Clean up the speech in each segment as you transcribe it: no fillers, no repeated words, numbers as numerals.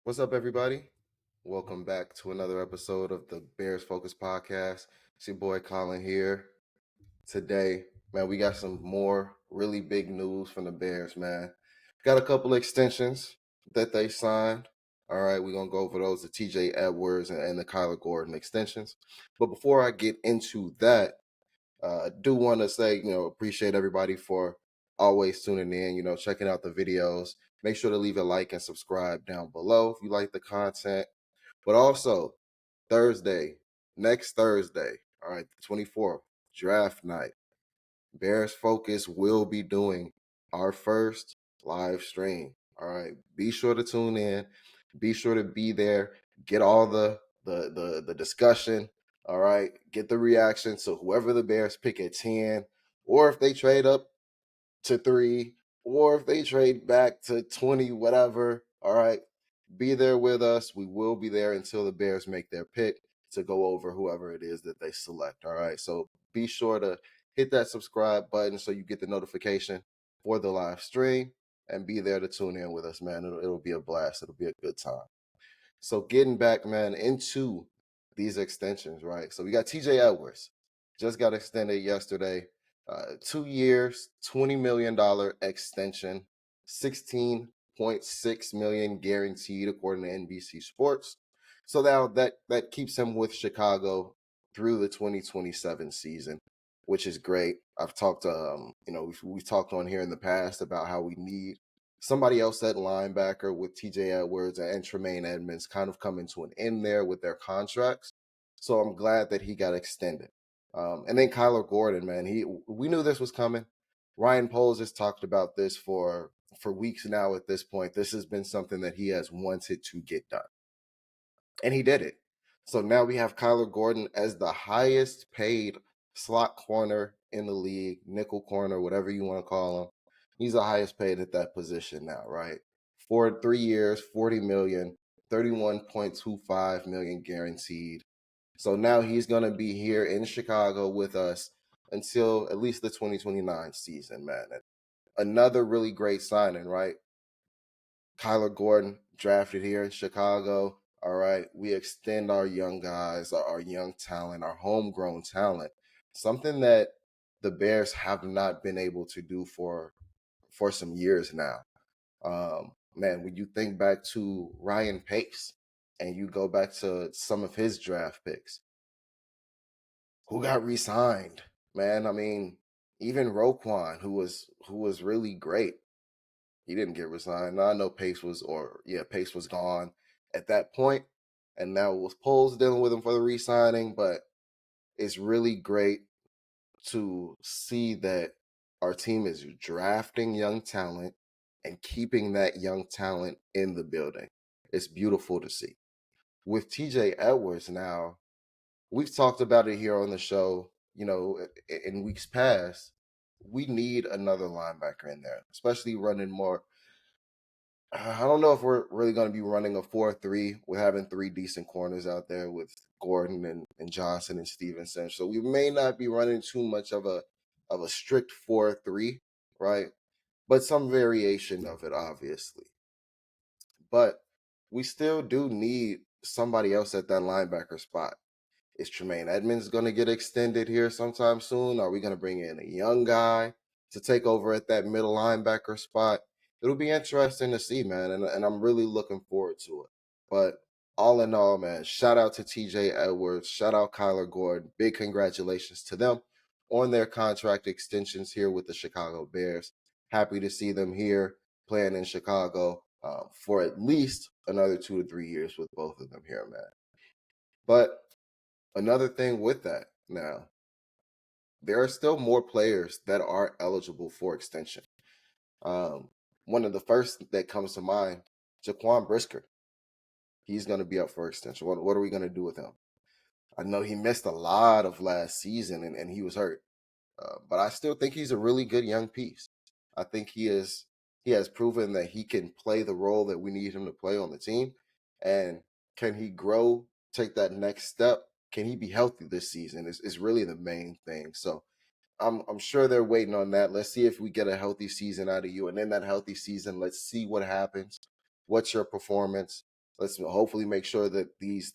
What's up, everybody? Welcome back to another episode of the Bears Focus Podcast. It's your boy Colin here. Today, man, we got some more really big news from the Bears, man. Got a couple extensions that they signed. All right, we're going to go over those, the TJ Edwards and the Kyler Gordon extensions. But before I get into that, I do want to say, appreciate everybody for always tuning in, checking out the videos. Make sure to leave a like and subscribe down below if you like the content. But also, next Thursday, all right, the 24th, draft night, Bears Focus will be doing our first live stream. All right, be sure to tune in. Be sure to be there. Get all the discussion. All right, get the reaction. So whoever the Bears pick at 10, or if they trade up to 3, or if they trade back to 20, whatever. All right, be there with us. We will be there until the Bears make their pick to go over whoever it is that they select. All right, so be sure to hit that subscribe button so you get the notification for the live stream and be there to tune in with us, man. It'll be a blast. It'll be a good time. So getting back, man, into these extensions, right? So we got TJ Edwards, just got extended yesterday. 2 years, $20 million extension, 16.6 million guaranteed according to NBC Sports. So now that keeps him with Chicago through the 2027 season, which is great. I've talked we've talked on here in the past about how we need somebody else at linebacker with TJ Edwards and Tremaine Edmonds kind of coming to an end there with their contracts. So I'm glad that he got extended. And then Kyler Gordon, man, we knew this was coming. Ryan Poles has talked about this for weeks now at this point. This has been something that he has wanted to get done. And he did it. So now we have Kyler Gordon as the highest paid slot corner in the league, nickel corner, whatever you want to call him. He's the highest paid at that position now, right? For 3 years, 40 million, 31.25 million guaranteed. So now he's going to be here in Chicago with us until at least the 2029 season, man. And another really great signing, right? Kyler Gordon drafted here in Chicago. All right. We extend our young guys, our young talent, our homegrown talent. Something that the Bears have not been able to do for some years now. Man, when you think back to Ryan Pace and you go back to some of his draft picks, who got re-signed? Man, I mean, even Roquan, who was really great. He didn't get resigned. Now I know Pace was gone at that point, and now it was Poles dealing with him for the re-signing. But it's really great to see that our team is drafting young talent and keeping that young talent in the building. It's beautiful to see. With TJ Edwards now, we've talked about it here on the show, in weeks past. We need another linebacker in there, especially running more. I don't know if we're really going to be running a 4-3. We're having 3 decent corners out there with Gordon and Johnson and Stevenson. So we may not be running too much of a strict 4-3, right? But some variation of it, obviously. But we still do need somebody else at that linebacker spot. Is Tremaine Edmonds going to get extended here sometime soon? Are we going to bring in a young guy to take over at that middle linebacker spot? It'll be interesting to see, man, and I'm really looking forward to it. But all in all, man, shout out to TJ Edwards, shout out Kyler Gordon. Big congratulations to them on their contract extensions here with the Chicago Bears. Happy to see them here playing in Chicago for at least another 2 to 3 years with both of them here, man. But another thing with that now, there are still more players that are eligible for extension. Um, One of the first that comes to mind, Jaquan Brisker. He's going to be up for extension. What are we going to do with him? I know he missed a lot of last season and he was hurt, but I still think he's a really good young piece. I think he has proven that he can play the role that we need him to play on the team. And can he grow, take that next step? Can he be healthy this season? Is really the main thing. So I'm sure they're waiting on that. Let's see if we get a healthy season out of you. And in that healthy season, let's see what happens. What's your performance? Let's hopefully make sure that these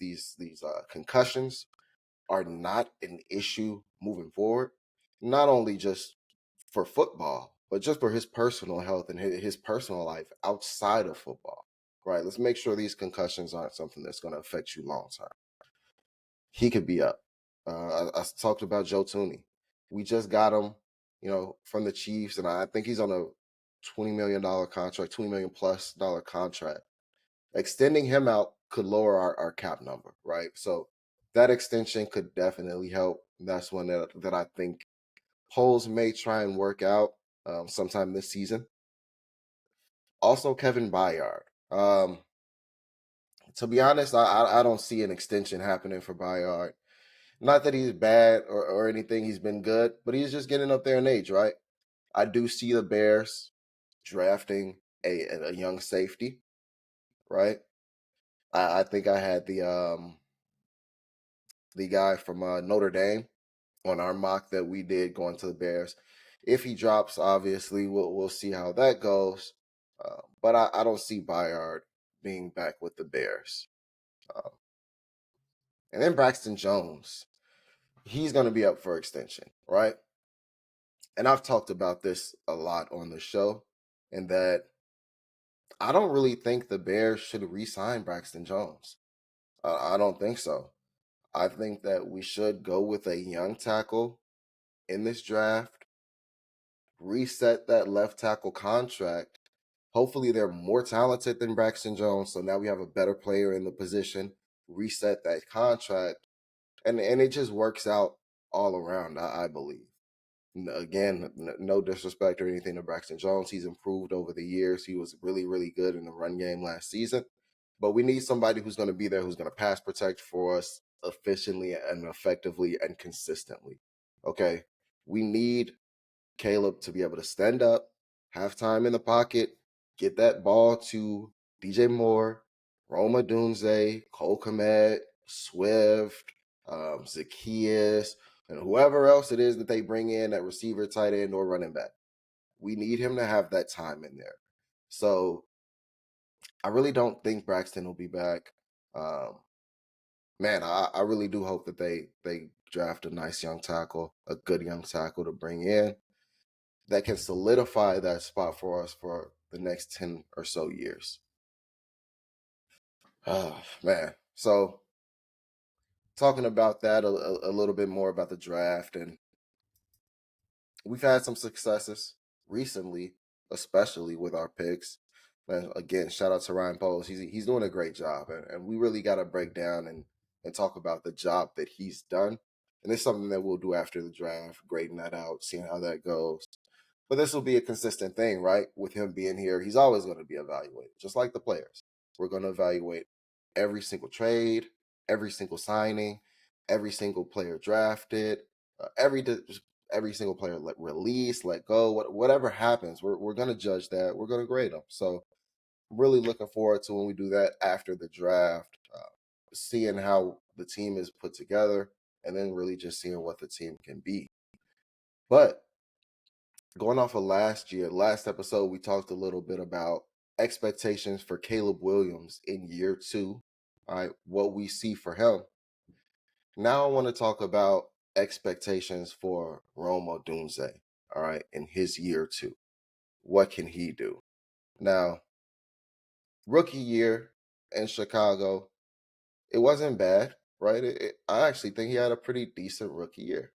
concussions are not an issue moving forward, not only just for football, but just for his personal health and his personal life outside of football. Right? Let's make sure these concussions aren't something that's going to affect you long term. He could be up. I talked about Joe Tooney. We just got him, from the Chiefs, and I think he's on a $20 million contract, $20 million+ contract. Extending him out could lower our cap number, right? So that extension could definitely help. That's one that I think polls may try and work out sometime this season. Also, Kevin Byard. To be honest, I don't see an extension happening for Byard. Not that he's bad or anything. He's been good, but he's just getting up there in age, right? I do see the Bears drafting a young safety, right? I think I had the guy from Notre Dame on our mock that we did going to the Bears. If he drops, obviously we'll see how that goes. But I don't see Byard being back with the Bears. And then Braxton Jones, he's going to be up for extension, right? And I've talked about this a lot on the show, and that I don't really think the Bears should re-sign Braxton Jones. I don't think so. I think that we should go with a young tackle in this draft, reset that left tackle contract. Hopefully, they're more talented than Braxton Jones, so now we have a better player in the position. Reset that contract, and it just works out all around. I believe. Again, no disrespect or anything to Braxton Jones. He's improved over the years. He was really, really good in the run game last season. But we need somebody who's going to be there, who's going to pass protect for us efficiently and effectively and consistently. Okay. We need Caleb to be able to stand up, have time in the pocket, get that ball to DJ Moore, Rome Odunze, Cole Kmet, Swift, Zacchaeus, and whoever else it is that they bring in at receiver, tight end, or running back. We need him to have that time in there. So I really don't think Braxton will be back. Man, I really do hope that they draft a nice young tackle, a good young tackle to bring in that can solidify that spot for us for the next 10 or so years. Oh, man. So talking about that a little bit more about the draft, and we've had some successes recently, especially with our picks. And again, shout out to Ryan Poles. He's doing a great job, and we really got to break down and talk about the job that he's done. And it's something that we'll do after the draft, grading that out, seeing how that goes. But this will be a consistent thing, right? With him being here, he's always going to be evaluated, just like the players. We're going to evaluate every single trade, every single signing, every single player drafted, every single player release, let go, whatever happens. We're going to judge that. We're going to grade them. So I'm really looking forward to when we do that after the draft, seeing how the team is put together, and then really just seeing what the team can be. But going off of last episode, we talked a little bit about expectations for Caleb Williams in year 2. All right, what we see for him. Now I want to talk about expectations for Rome Odunze, all right, in his year 2. What can he do? Now, rookie year in Chicago, it wasn't bad, right? I actually think he had a pretty decent rookie year.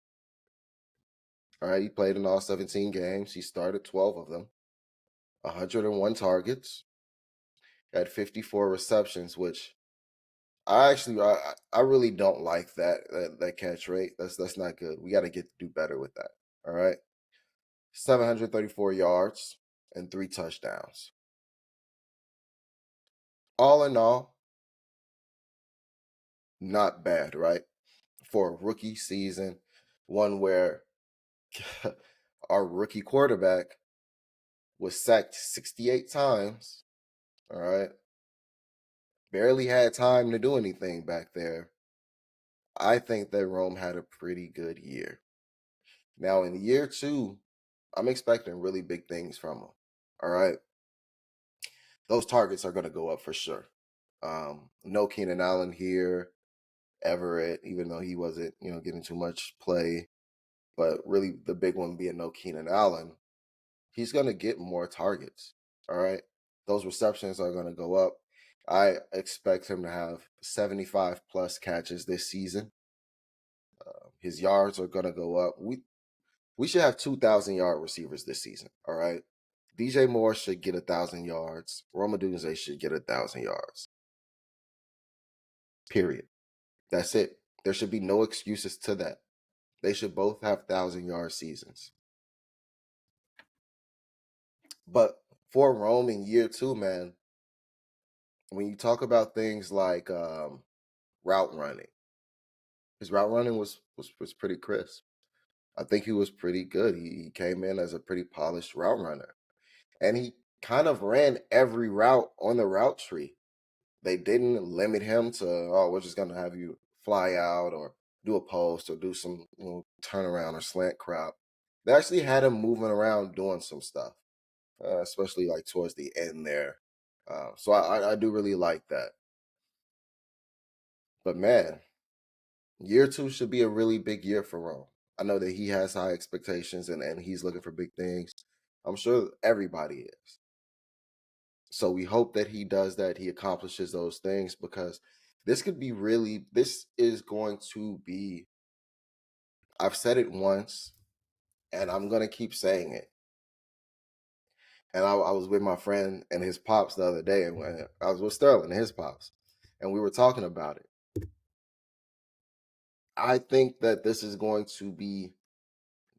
All right, he played in all 17 games. He started 12 of them, 101 targets, had 54 receptions, which I really don't like that catch rate. That's not good. We got to do better with that. All right, 734 yards and 3 touchdowns. All in all, not bad, right? For a rookie season, one where our rookie quarterback was sacked 68 times. All right, barely had time to do anything back there. I think that Rome had a pretty good year. Now, in year 2, I'm expecting really big things from him. All right. Those targets are going to go up for sure. No Keenan Allen here, Everett, even though he wasn't, getting too much play. But really, the big one being no Keenan Allen, he's going to get more targets. All right. Those receptions are going to go up. I expect him to have 75 plus catches this season. His yards are going to go up. We should have 2,000-yard receivers this season. All right. DJ Moore should get 1,000 yards. Rome Odunze should get 1,000 yards. Period. That's it. There should be no excuses to that. They should both have 1,000-yard seasons. But for Rome in year two, man, when you talk about things like route running, his route running was pretty crisp. I think he was pretty good. He came in as a pretty polished route runner, and he kind of ran every route on the route tree. They didn't limit him to, oh, we're just gonna have you fly out or do a post or do some turnaround or slant crop. They actually had him moving around doing some stuff, especially like towards the end there. So I do really like that. But man, year two should be a really big year for Rome. I know that he has high expectations and he's looking for big things. I'm sure everybody is. So we hope that he does that, he accomplishes those things, because this is going to be, I've said it once and I'm going to keep saying it. And I was with my friend and his pops the other day, and I was with Sterling and his pops, and we were talking about it. I think that this is going to be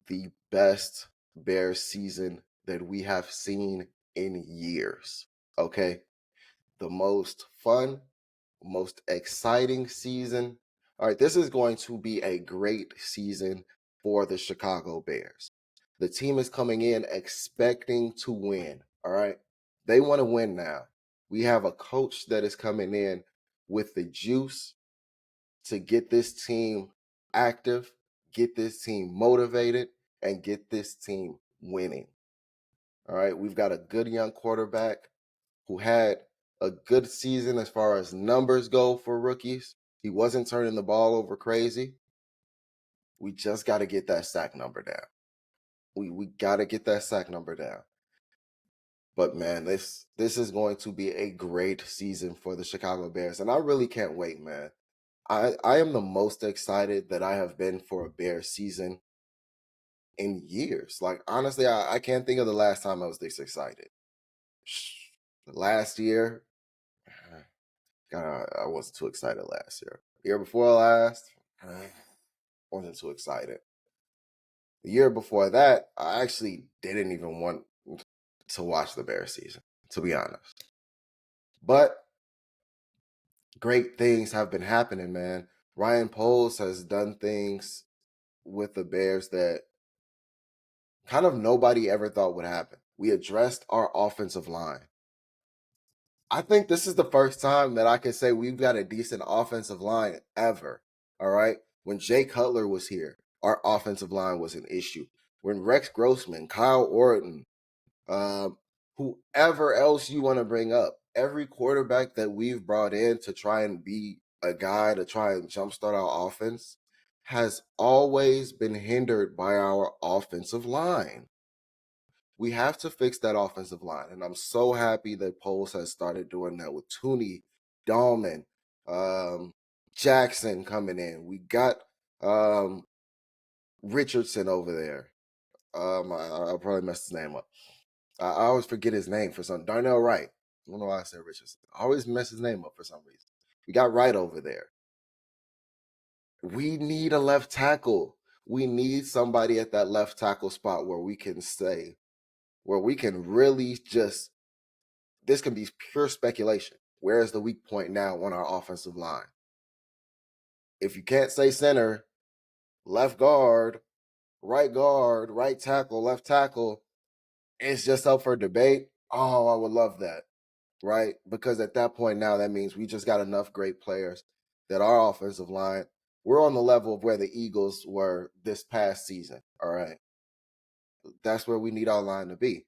the best Bears season that we have seen in years. Okay. The most fun, most exciting season. All right. This is going to be a great season for the Chicago Bears. The team is coming in expecting to win. All right. They want to win now. We have a coach that is coming in with the juice to get this team active, get this team motivated, and get this team winning. All right. We've got a good young quarterback who had a good season as far as numbers go for rookies. He wasn't turning the ball over crazy. We just got to get that sack number down. We got to get that sack number down. But man, this is going to be a great season for the Chicago Bears, and I really can't wait, man. I am the most excited that I have been for a Bears season in years. Like, honestly, I can't think of the last time I was this excited. Last year, God, I wasn't too excited last year. The year before last, wasn't too excited. The year before that, I actually didn't even want to watch the Bears season, to be honest. But great things have been happening, man. Ryan Poles has done things with the Bears that kind of nobody ever thought would happen. We addressed our offensive line. I think this is the first time that I can say we've got a decent offensive line ever. All right. When Jay Cutler was here, our offensive line was an issue. When Rex Grossman, Kyle Orton, whoever else you want to bring up, every quarterback that we've brought in to try and be a guy to try and jumpstart our offense has always been hindered by our offensive line. We have to fix that offensive line. And I'm so happy that Poles has started doing that with Tooney, Dahlman, Jackson coming in. We got Richardson over there. I'll probably mess his name up. I always forget his name for some. Darnell Wright. I don't know why I said Richardson. I always mess his name up for some reason. We got Wright over there. We need a left tackle. We need somebody at that left tackle spot where we can stay, where we can really just, this can be pure speculation. Where is the weak point now on our offensive line? If you can't say center, left guard, right tackle, left tackle, it's just up for debate. Oh, I would love that, right? Because at that point now, that means we just got enough great players that our offensive line, we're on the level of where the Eagles were this past season, all right? That's where we need our line to be.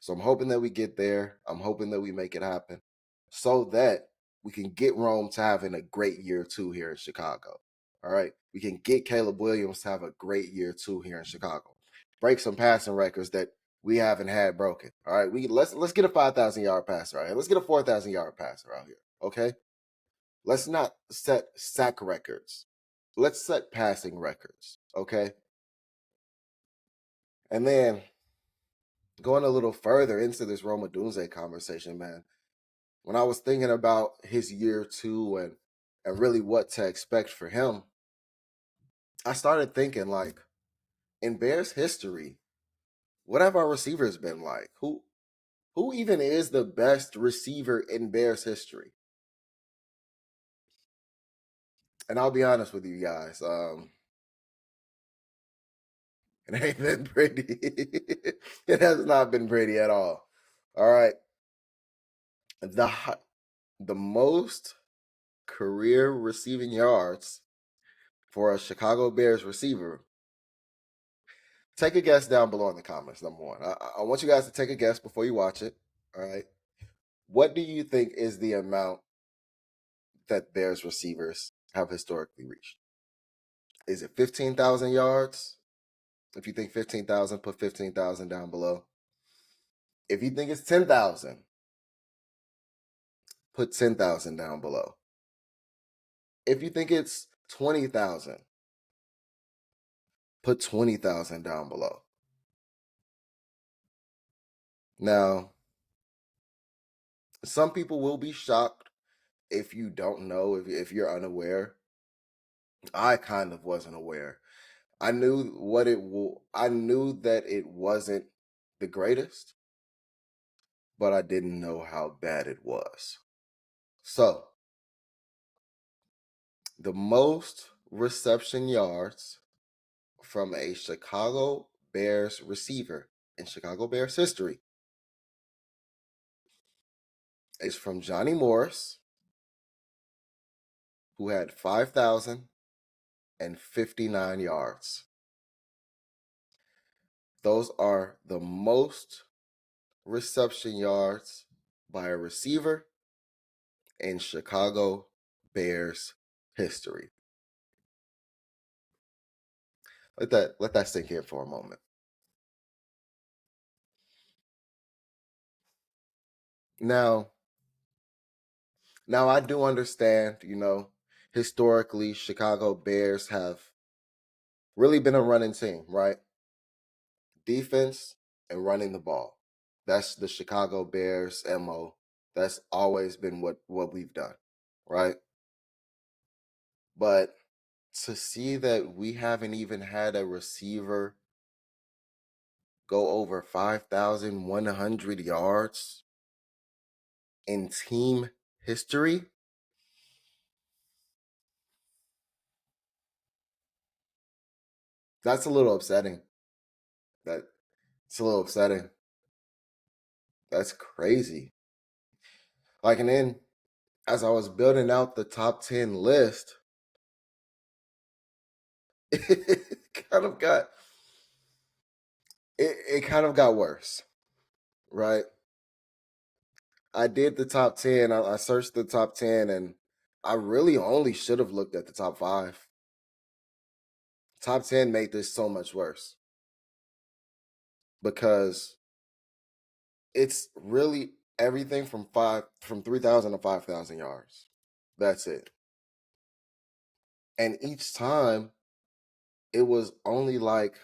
So I'm hoping that we get there. I'm hoping that we make it happen so that We can get Rome to having a great year two here in Chicago. All right. We can get Caleb Williams to have a great year two here in Chicago. Break some passing records that we haven't had broken. All right. Let's get a 5,000-yard passer out here. Let's get a 4,000-yard passer out here. Okay. Let's not set sack records. Let's set passing records. Okay. And then going a little further into this Rome Odunze conversation, man, when I was thinking about his year two and really what to expect for him, I started thinking like in Bears history, what have our receivers been like? Who even is the best receiver in Bears history? And I'll be honest with you guys, it ain't been pretty. It has not been pretty at all. All right, the the most career receiving yards for a Chicago Bears receiver. Take a guess down below in the comments. Number one, I want you guys to take a guess before you watch it. All right, what do you think is the amount that Bears receivers have historically reached? Is it 15,000 yards? If you think 15,000, put 15,000 down below. If you think it's 10,000, put 10,000 down below. If you think it's 20,000, put 20,000 down below. Now, some people will be shocked if you don't know, if you're unaware. I kind of wasn't aware. I knew I knew that it wasn't the greatest, but I didn't know how bad it was. So, the most reception yards from a Chicago Bears receiver in Chicago Bears history is from Johnny Morris, who had 5,059 yards. Those are the most reception yards by a receiver in Chicago Bears history. Let that sink in for a moment. Now, I do understand, historically Chicago Bears have really been a running team, right? Defense and running the ball. That's the Chicago Bears MO. That's always been what we've done, right? But to see that we haven't even had a receiver go over 5,100 yards in team history, that's a little upsetting. It's a little upsetting. That's crazy. Like, and then as I was building out the top 10 list, it kind of got it kind of got worse, right? I did the top 10. I searched the top 10 and I really only should have looked at the top 5. Top 10 made this so much worse because it's really everything from 3,000 to 5,000 yards. That's it. And each time it was only like,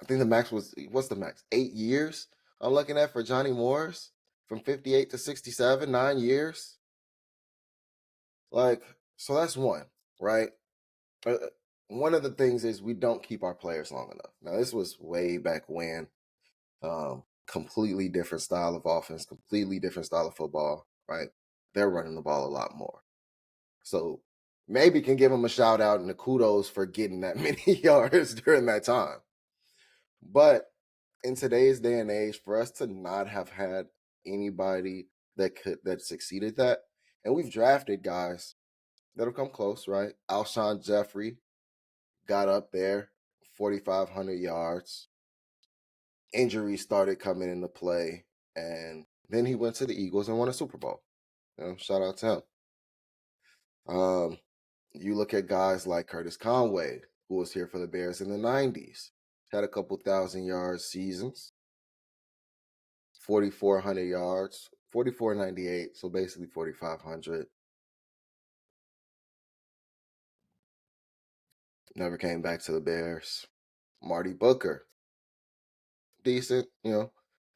I think the max was, what's the max? 8 years I'm looking at for Johnny Morris from 58 to 67, 9 years. Like, so that's one, right? One of the things is we don't keep our players long enough. Now, this was way back when. Completely different style of offense, completely different style of football, right? They're running the ball a lot more. So maybe can give them a shout out and a kudos for getting that many yards during that time. But in today's day and age, for us to not have had anybody that succeeded that, and we've drafted guys that have come close, right? Alshon Jeffrey got up there, 4,500 yards. Injuries started coming into play, and then he went to the Eagles and won a Super Bowl. Shout out to him. You look at guys like Curtis Conway, who was here for the Bears in the 90s, had a couple thousand yards seasons, 4,400 yards, 4,498, so basically 4,500. Never came back to the Bears. Marty Booker, decent,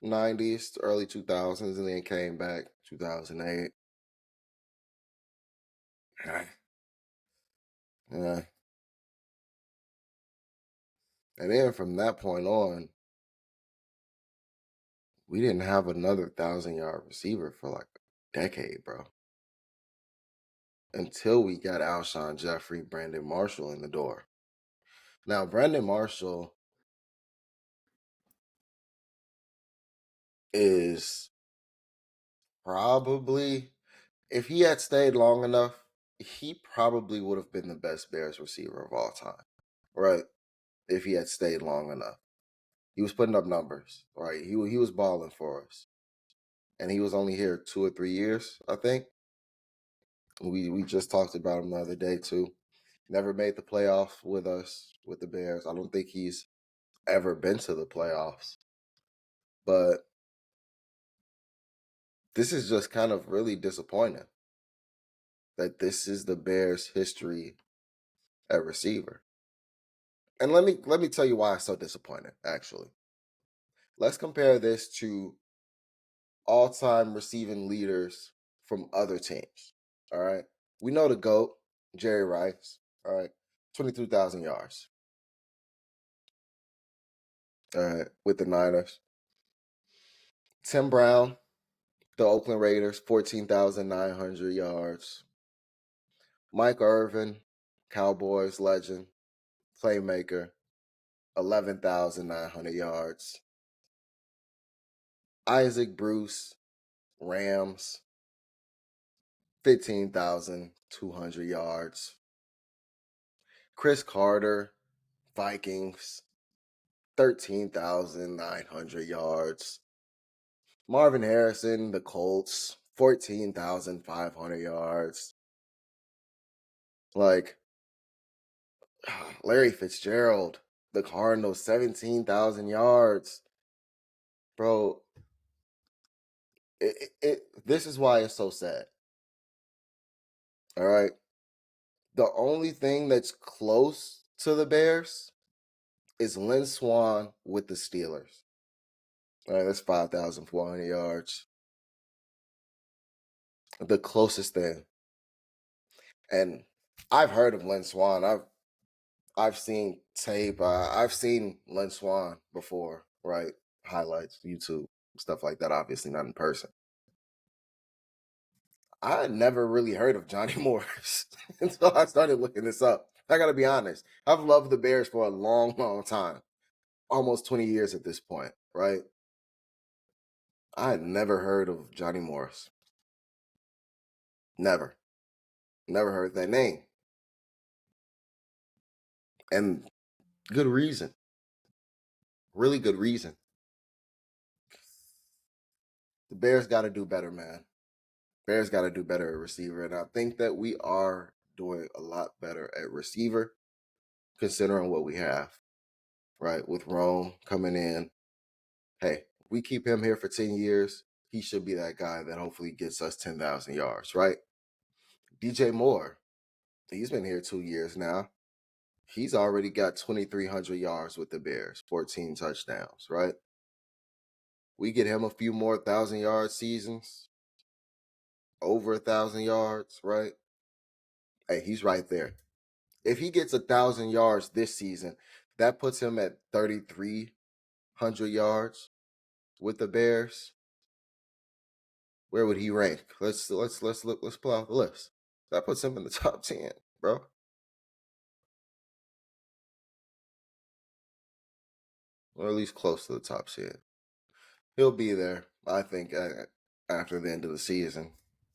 90s to early 2000s, and then came back 2008. Yeah. And then from that point on, we didn't have another 1,000-yard receiver for like a decade, bro. Until we got Alshon Jeffrey, Brandon Marshall in the door. Now, Brandon Marshall is probably, if he had stayed long enough, he probably would have been the best Bears receiver of all time, right? If he had stayed long enough. He was putting up numbers, right? He was balling for us. And he was only here 2 or 3 years, I think. We just talked about him the other day, too. Never made the playoffs with us, with the Bears. I don't think he's ever been to the playoffs. But this is just kind of really disappointing that this is the Bears' history at receiver. And let me tell you why it's so disappointing, actually. Let's compare this to all-time receiving leaders from other teams. All right. We know the GOAT, Jerry Rice, all right, 22,000 yards. All right, with the Niners. Tim Brown, the Oakland Raiders, 14,900 yards. Mike Irvin, Cowboys legend, playmaker, 11,900 yards. Isaac Bruce, Rams, 15,200 yards. Chris Carter, Vikings, 13,900 yards. Marvin Harrison, the Colts, 14,500 yards. Like, Larry Fitzgerald, the Cardinals, 17,000 yards. Bro, this is why it's so sad. All right. The only thing that's close to the Bears is Lynn Swann with the Steelers. All right, that's 5,400 yards. The closest thing. And I've heard of Lynn Swann. I've seen tape. I've seen Lynn Swann before, right? Highlights, YouTube, stuff like that. Obviously, not in person. I had never really heard of Johnny Morris until I started looking this up. I gotta be honest. I've loved the Bears for a long, long time, almost 20 years at this point, right? I had never heard of Johnny Morris. Never, never heard that name, and good reason. Really good reason. The Bears got to do better, man. Bears got to do better at receiver, and I think that we are doing a lot better at receiver, considering what we have, right? With Rome coming in, hey, we keep him here for 10 years. He should be that guy that hopefully gets us 10,000 yards, right? DJ Moore, he's been here 2 years now. He's already got 2,300 yards with the Bears, 14 touchdowns, right? We get him a few more 1,000-yard seasons, over 1,000 yards, right? Hey, he's right there. If he gets 1,000 yards this season, that puts him at 3,300 yards with the Bears. Where would he rank? Let's look. Let's pull out the list. That puts him in the top 10, bro. Or at least close to the top 10. He'll be there, I think, after the end of the season.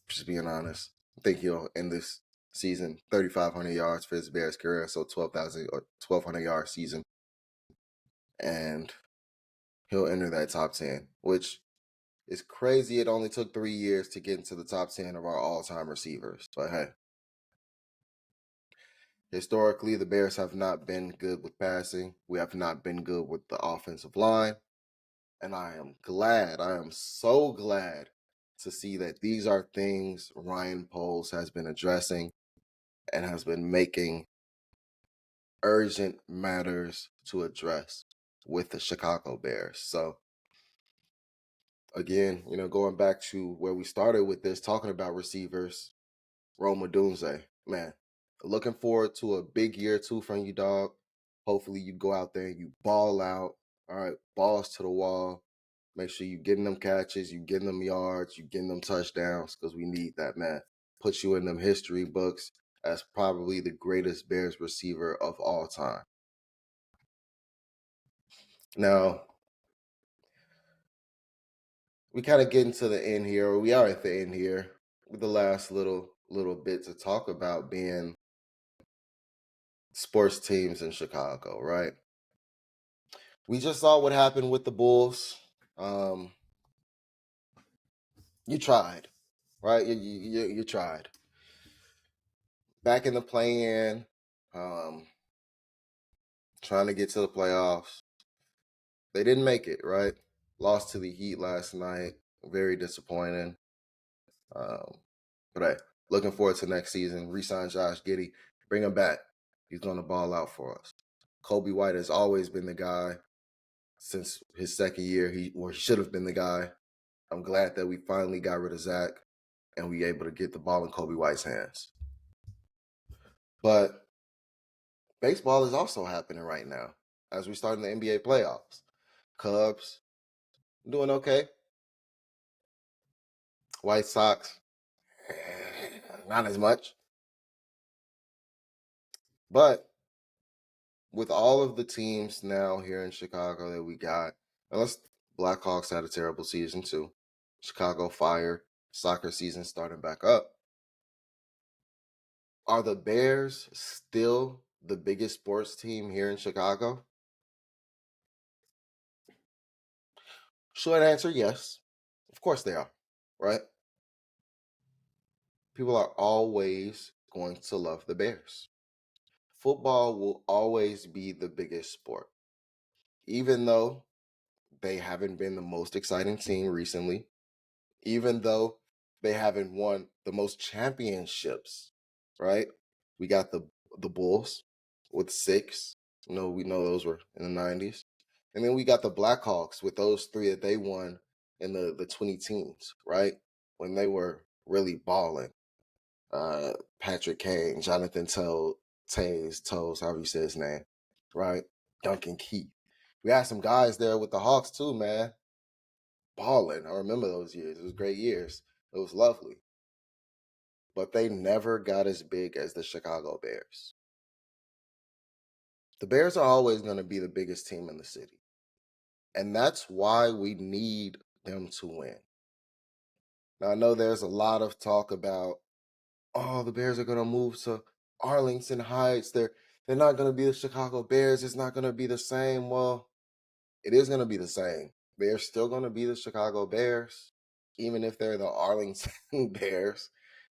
Just being honest, I think he'll end this season 3,500 yards for his Bears career, so 12,000 or 1,200 yard season, and he'll enter that top 10, which It's crazy it only took 3 years to get into the top 10 of our all-time receivers. But hey, historically, the Bears have not been good with passing. We have not been good with the offensive line. And I am so glad to see that these are things Ryan Poles has been addressing and has been making urgent matters to address with the Chicago Bears. So again, going back to where we started with this, talking about receivers, Rome Odunze, man, looking forward to a big year two from you, dog. Hopefully you go out there and you ball out. All right, balls to the wall. Make sure you getting them catches, you getting them yards, you getting them touchdowns, because we need that, man. Put you in them history books as probably the greatest Bears receiver of all time. Now, we kind of getting to the end here, or we are at the end here, with the last little bit to talk about being sports teams in Chicago, right? We just saw what happened with the Bulls. You tried, right? You tried. Back in the play-in, trying to get to the playoffs. They didn't make it, right? Lost to the Heat last night. Very disappointing. But hey, looking forward to next season. Resign Josh Giddey. Bring him back. He's going to ball out for us. Kobe White has always been the guy since his second year. He should have been the guy. I'm glad that we finally got rid of Zach and we able to get the ball in Kobe White's hands. But baseball is also happening right now as we start in the NBA playoffs. Cubs doing okay. White Sox, not as much. But with all of the teams now here in Chicago that we got, unless Blackhawks had a terrible season too, Chicago Fire, soccer season starting back up. Are the Bears still the biggest sports team here in Chicago? Short answer, yes. Of course they are, right? People are always going to love the Bears. Football will always be the biggest sport. Even though they haven't been the most exciting team recently, even though they haven't won the most championships, right? We got the Bulls with 6. We know those were in the 90s. And then we got the Blackhawks with those 3 that they won in the 20 teens, right? When they were really balling. Patrick Kane, Jonathan Toes, however you say his name, right? Duncan Keith. We had some guys there with the Hawks too, man. Balling. I remember those years. It was great years. It was lovely. But they never got as big as the Chicago Bears. The Bears are always going to be the biggest team in the city. And that's why we need them to win. Now, I know there's a lot of talk about, the Bears are going to move to Arlington Heights. They're not going to be the Chicago Bears. It's not going to be the same. Well, it is going to be the same. They're still going to be the Chicago Bears, even if they're the Arlington Bears,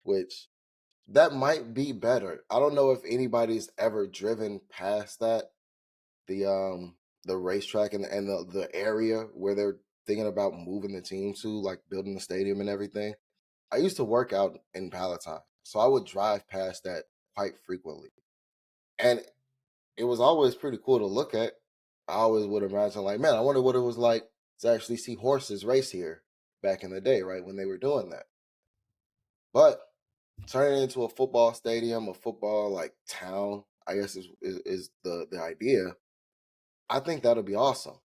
which that might be better. I don't know if anybody's ever driven past that, the racetrack and the area where they're thinking about moving the team to, like building the stadium and everything. I used to work out in Palatine, so I would drive past that quite frequently. And it was always pretty cool to look at. I always would imagine, like, man, I wonder what it was like to actually see horses race here back in the day, right, when they were doing that. But turning it into a football stadium, a football like town, I guess is the idea. I think that'll be awesome.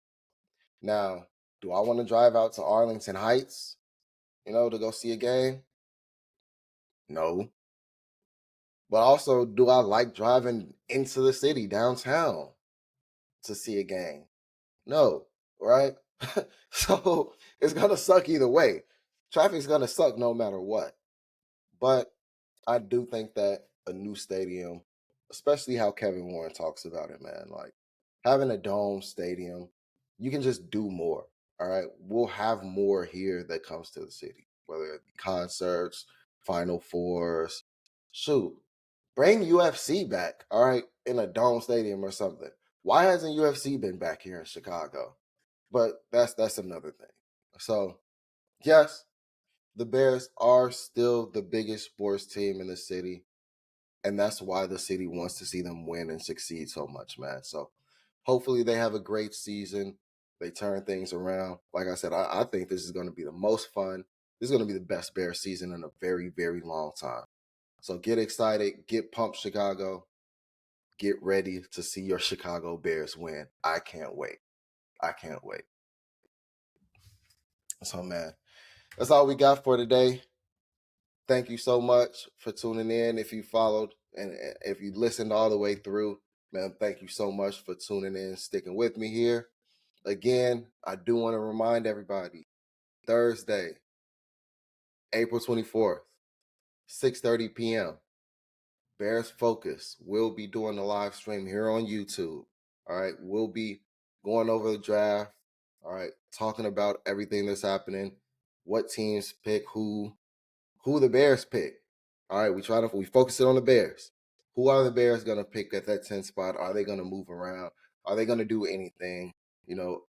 Now, do I want to drive out to Arlington Heights, to go see a game? No. But also, do I like driving into the city downtown to see a game? No, right? So it's gonna suck either way. Traffic's gonna suck no matter what. But I do think that a new stadium, especially how Kevin Warren talks about it, man, like having a dome stadium, you can just do more. All right, we'll have more here that comes to the city, whether it be concerts, Final Fours. Shoot, bring UFC back, all right, in a dome stadium or something. Why hasn't UFC been back here in Chicago? But that's another thing. So, yes, the Bears are still the biggest sports team in the city, and that's why the city wants to see them win and succeed so much, man. So, hopefully, they have a great season. They turn things around. Like I said, I think this is going to be the most fun. This is going to be the best Bears season in a very, very long time. So, get excited, get pumped, Chicago. Get ready to see your Chicago Bears win. I can't wait. I can't wait. So, man, that's all we got for today. Thank you so much for tuning in. If you followed and if you listened all the way through, man, thank you so much for tuning in, sticking with me here. Again, I do want to remind everybody, Thursday, April 24th, 6:30 p.m., Bears Focus will be doing a live stream here on YouTube. All right, we'll be going over the draft. All right, talking about everything that's happening, what teams pick who the Bears pick. All right, we focus it on the Bears. Who are the Bears going to pick at that 10 spot? Are they going to move around? Are they going to do anything,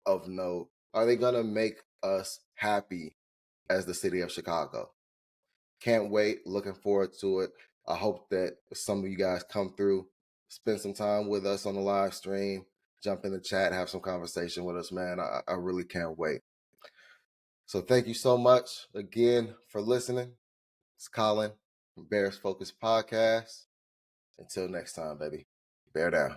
of note? Are they going to make us happy as the city of Chicago? Can't wait. Looking forward to it. I hope that some of you guys come through, spend some time with us on the live stream, jump in the chat, have some conversation with us, man. I really can't wait. So thank you so much again for listening. It's Colin from Bears Focus Podcast. Until next time, baby. Bear down.